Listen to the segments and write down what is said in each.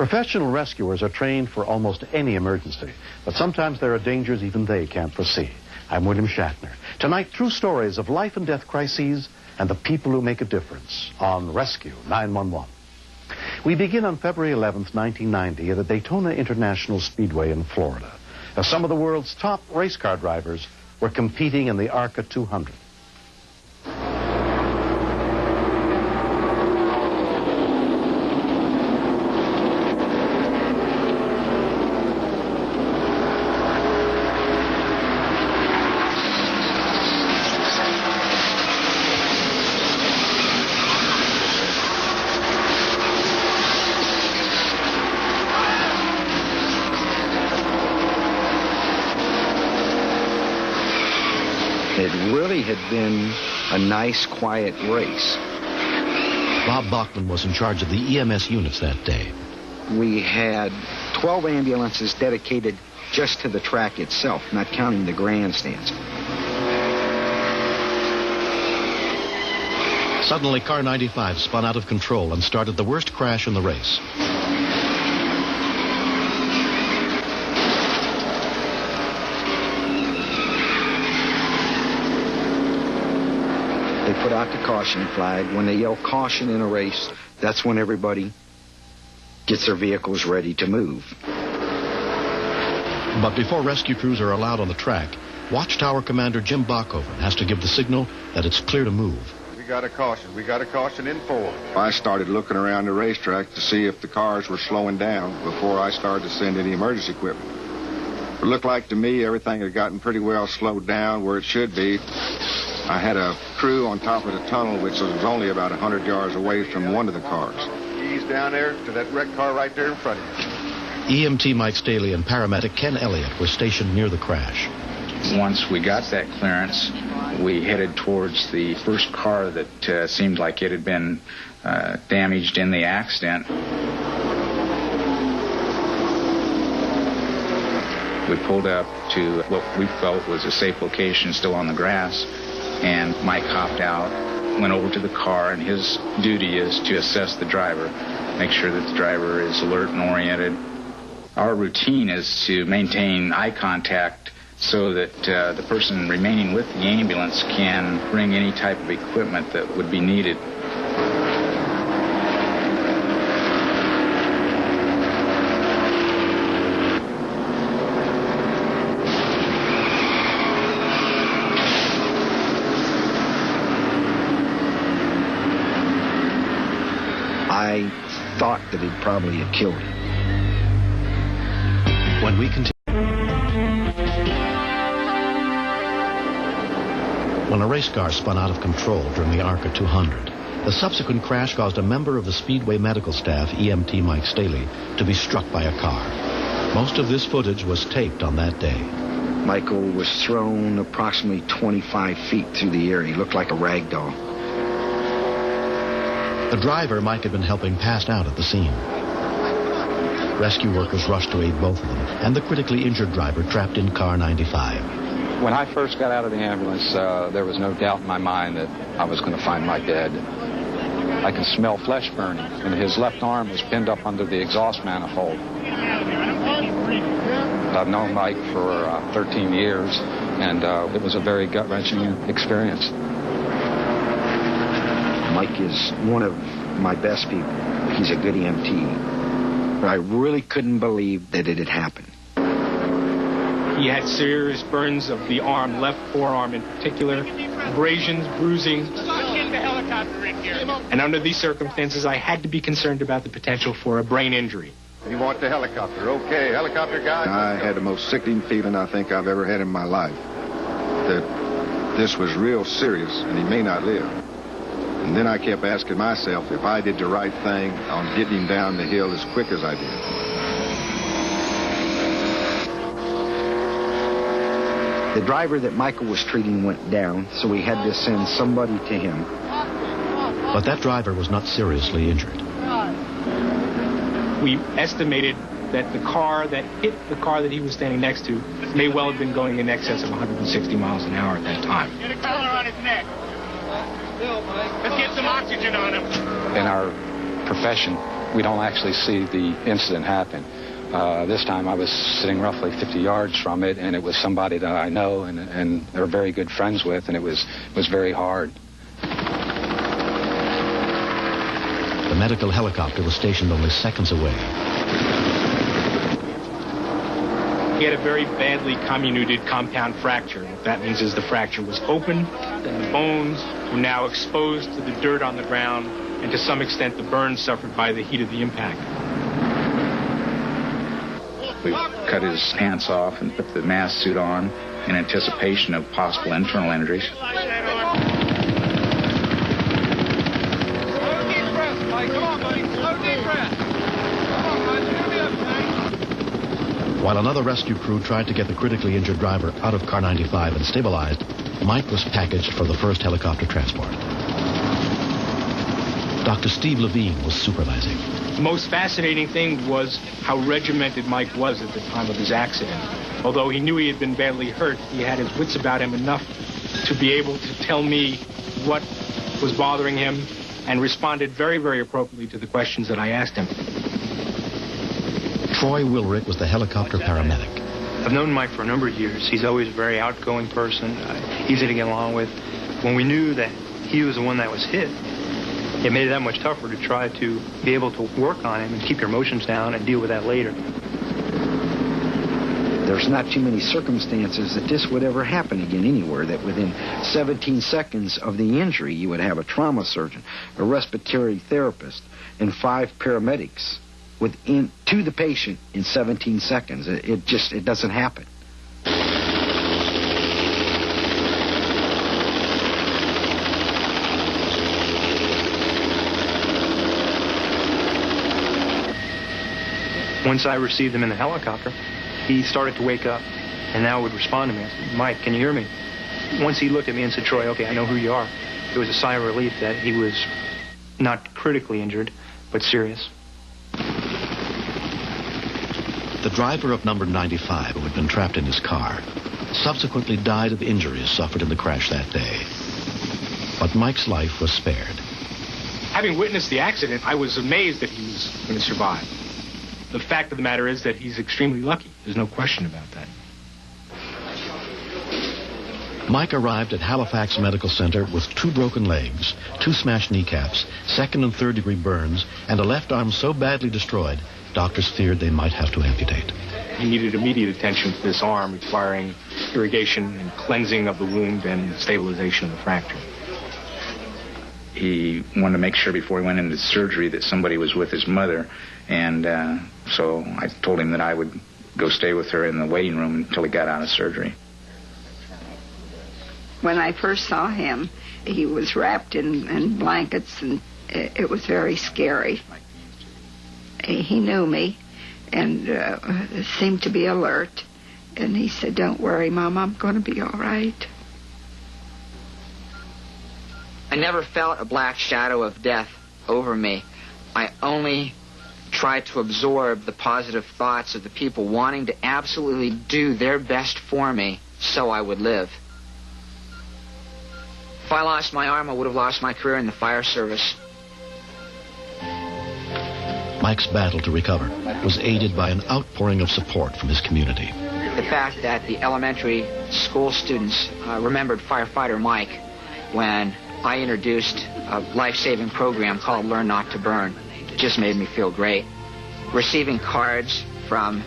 Professional rescuers are trained for almost any emergency, but sometimes there are dangers even they can't foresee. I'm William Shatner. Tonight, true stories of life and death crises and the people who make a difference on Rescue 911. We begin on February 11th, 1990 at the Daytona International Speedway in Florida, as some of the world's top race car drivers were competing in the ARCA 200. It really had been a nice, quiet race. Bob Bachman was in charge of the EMS units that day. We had 12 ambulances dedicated just to the track itself, not counting the grandstands. Suddenly, car 95 spun out of control and started the worst crash in the race. They put out the caution flag. When they yell caution in a race, that's when everybody gets their vehicles ready to move. But before rescue crews are allowed on the track, Watchtower Commander Jim Bachhoven has to give the signal that it's clear to move. We got a caution. We got a caution in 4. I started looking around the racetrack to see if the cars were slowing down before I started to send any emergency equipment. It looked like to me everything had gotten pretty well slowed down where it should be. I had a crew on top of the tunnel, which was only about 100 yards away from one of the cars. Ease down there to that wrecked car right there in front of you. EMT Mike Staley and paramedic Ken Elliott were stationed near the crash. Once we got that clearance, we headed towards the first car that seemed like it had been damaged in the accident. We pulled up to what we felt was a safe location, still on the grass, and Mike hopped out, went over to the car, and his duty is to assess the driver, make sure that the driver is alert and oriented. Our routine is to maintain eye contact so that the person remaining with the ambulance can bring any type of equipment that would be needed. I thought that it probably had killed him. When we continue, when a race car spun out of control during the ARCA 200, the subsequent crash caused a member of the Speedway medical staff, EMT Mike Staley, to be struck by a car. Most of this footage was taped on that day. Michael was thrown approximately 25 feet through the air. He looked like a rag doll. The driver Mike had been helping passed out at the scene. Rescue workers rushed to aid both of them and the critically injured driver trapped in car 95. When I first got out of the ambulance, there was no doubt in my mind that I was going to find Mike dead. I could smell flesh burning, and his left arm was pinned up under the exhaust manifold. I've known Mike for 13 years, and it was a very gut-wrenching experience. Mike is one of my best people. He's a good EMT. But I really couldn't believe that it had happened. He had serious burns of the arm, left forearm in particular, abrasions, bruising. And under these circumstances, I had to be concerned about the potential for a brain injury. You want the helicopter. Okay, helicopter guy. I had the most sickening feeling I think I've ever had in my life, that this was real serious and he may not live. And then I kept asking myself if I did the right thing on getting him down the hill as quick as I did. The driver that Michael was treating went down, so we had to send somebody to him. But that driver was not seriously injured. We estimated that the car that hit the car that he was standing next to may well have been going in excess of 160 miles an hour at that time. Get a collar on his neck. Let's get some oxygen on him. In our profession, we don't actually see the incident happen. This time I was sitting roughly 50 yards from it, and it was somebody that I know and are very good friends with, and it was very hard. The medical helicopter was stationed only seconds away. He had a very badly comminuted compound fracture. What that means is the fracture was open, and the bones were now exposed to the dirt on the ground, and to some extent the burns suffered by the heat of the impact. We cut his pants off and put the mask suit on in anticipation of possible internal injuries. Slow deep breath, Mike. Come on, buddy. Slow deep breath. Come on, guys. You're going to be okay. While another rescue crew tried to get the critically injured driver out of car 95 and stabilized, Mike was packaged for the first helicopter transport. Dr. Steve Levine was supervising. The most fascinating thing was how regimented Mike was at the time of his accident. Although he knew he had been badly hurt, he had his wits about him enough to be able to tell me what was bothering him and responded very, very appropriately to the questions that I asked him. Troy Wilrick was the helicopter paramedic. I've known Mike for a number of years. He's always a very outgoing person, easy to get along with. When we knew that he was the one that was hit, it made it that much tougher to try to be able to work on him and keep your emotions down and deal with that later. There's not too many circumstances that this would ever happen again anywhere, that within 17 seconds of the injury you would have a trauma surgeon, a respiratory therapist, and 5 paramedics to the patient in 17 seconds. It doesn't happen. Once I received him in the helicopter, he started to wake up and now would respond to me. I said, Mike, can you hear me? Once he looked at me and said, Troy, okay, I know who you are. It was a sigh of relief that he was not critically injured, but serious. The driver of number 95, who had been trapped in his car, subsequently died of injuries suffered in the crash that day. But Mike's life was spared. Having witnessed the accident, I was amazed that he was going to survive. The fact of the matter is that he's extremely lucky. There's no question about that. Mike arrived at Halifax Medical Center with 2 broken legs, 2 smashed kneecaps, 2nd and 3rd degree burns, and a left arm so badly destroyed, doctors feared they might have to amputate. He needed immediate attention to this arm, requiring irrigation and cleansing of the wound and stabilization of the fracture. He wanted to make sure before he went into surgery that somebody was with his mother, and so I told him that I would go stay with her in the waiting room until he got out of surgery. When I first saw him, he was wrapped in blankets, and it was very scary. He knew me and seemed to be alert, and he said, "Don't worry, Mom, I'm going to be all right." I never felt a black shadow of death over me. I only tried to absorb the positive thoughts of the people wanting to absolutely do their best for me so I would live. If I lost my arm, I would have lost my career in the fire service. Mike's battle to recover was aided by an outpouring of support from his community. The fact that the elementary school students remembered firefighter Mike when I introduced a life-saving program called Learn Not to Burn. It just made me feel great. Receiving cards from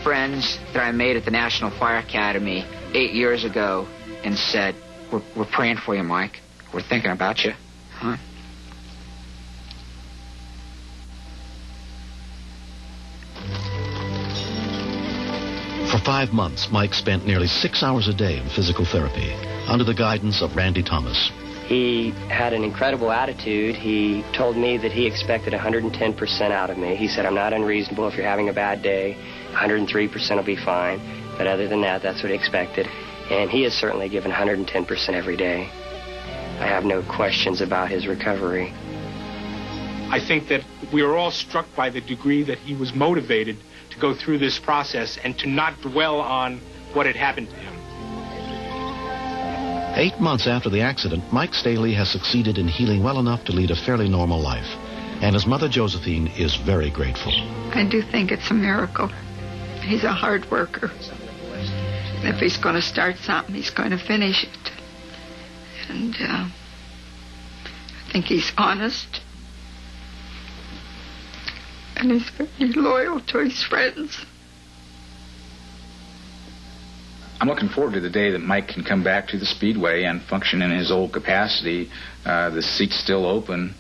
friends that I made at the National Fire Academy 8 years ago and said, we're praying for you, Mike. We're thinking about you. Huh? For 5 months, Mike spent nearly 6 hours a day in physical therapy under the guidance of Randy Thomas. He had an incredible attitude. He told me that he expected 110% out of me. He said, I'm not unreasonable. If you're having a bad day, 103% will be fine. But other than that, that's what he expected. And he has certainly given 110% every day. I have no questions about his recovery. I think that we are all struck by the degree that he was motivated to go through this process and to not dwell on what had happened to him. 8 months after the accident, Mike Staley has succeeded in healing well enough to lead a fairly normal life. and his mother Josephine is very grateful. I do think it's a miracle. He's a hard worker. If he's going to start something, he's going to finish it. And I think he's honest. And he's very loyal to his friends. I'm looking forward to the day that Mike can come back to the Speedway and function in his old capacity. The seat's still open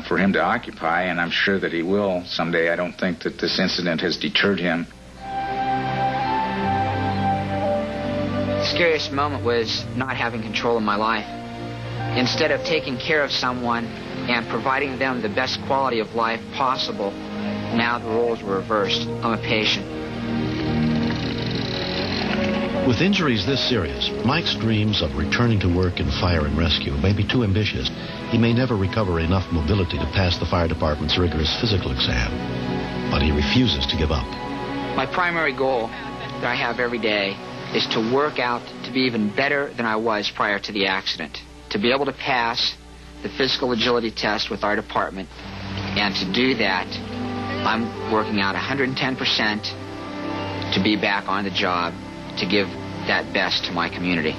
for him to occupy, and I'm sure that he will someday. I don't think that this incident has deterred him. The scariest moment was not having control of my life. Instead of taking care of someone and providing them the best quality of life possible, now the roles were reversed. I'm a patient. With injuries this serious, Mike's dreams of returning to work in fire and rescue may be too ambitious. He may never recover enough mobility to pass the fire department's rigorous physical exam. But he refuses to give up. My primary goal that I have every day is to work out to be even better than I was prior to the accident. To be able to pass the physical agility test with our department. And to do that, I'm working out 110% to be back on the job, to give that best to my community.